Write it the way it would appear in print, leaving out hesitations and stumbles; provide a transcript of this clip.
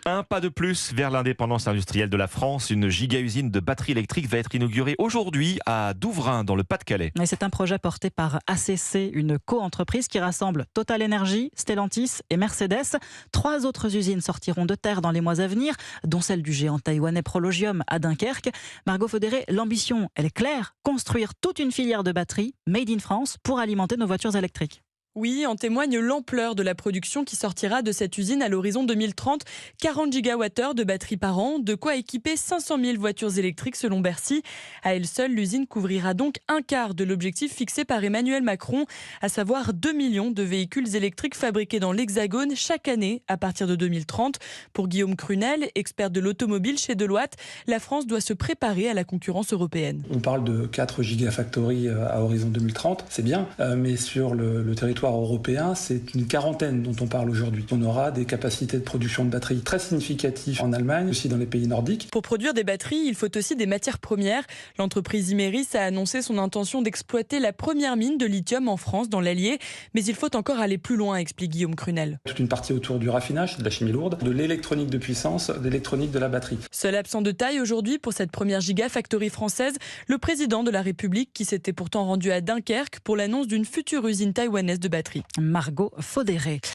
Un pas de plus vers l'indépendance industrielle de la France. Une giga-usine de batteries électriques va être inaugurée aujourd'hui à Douvrin, dans le Pas-de-Calais. Et c'est un projet porté par ACC, une co-entreprise qui rassemble Total Energy, Stellantis et Mercedes. 3 autres usines sortiront de terre dans les mois à venir, dont celle du géant taïwanais Prologium à Dunkerque. Margot Faudéré, l'ambition, elle est claire, construire toute une filière de batteries made in France pour alimenter nos voitures électriques. Oui, en témoigne l'ampleur de la production qui sortira de cette usine à l'horizon 2030. 40 gigawattheures de batteries par an, de quoi équiper 500 000 voitures électriques selon Bercy. À elle seule, l'usine couvrira donc un quart de l'objectif fixé par Emmanuel Macron, à savoir 2 millions de véhicules électriques fabriqués dans l'Hexagone chaque année à partir de 2030. Pour Guillaume Crunel, expert de l'automobile chez Deloitte, la France doit se préparer à la concurrence européenne. On parle de 4 gigafactories à horizon 2030, c'est bien, mais sur le territoire européen, c'est une quarantaine dont on parle aujourd'hui. On aura des capacités de production de batteries très significatives en Allemagne, aussi dans les pays nordiques. Pour produire des batteries, il faut aussi des matières premières. L'entreprise Imerys a annoncé son intention d'exploiter la première mine de lithium en France, dans l'Allier. Mais il faut encore aller plus loin, explique Guillaume Crunel. Toute une partie autour du raffinage, de la chimie lourde, de l'électronique de puissance, de l'électronique de la batterie. Seul absent de taille aujourd'hui pour cette première gigafactory française, le président de la République qui s'était pourtant rendu à Dunkerque pour l'annonce d'une future usine taïwanaise de batteries. Margot Faudéré.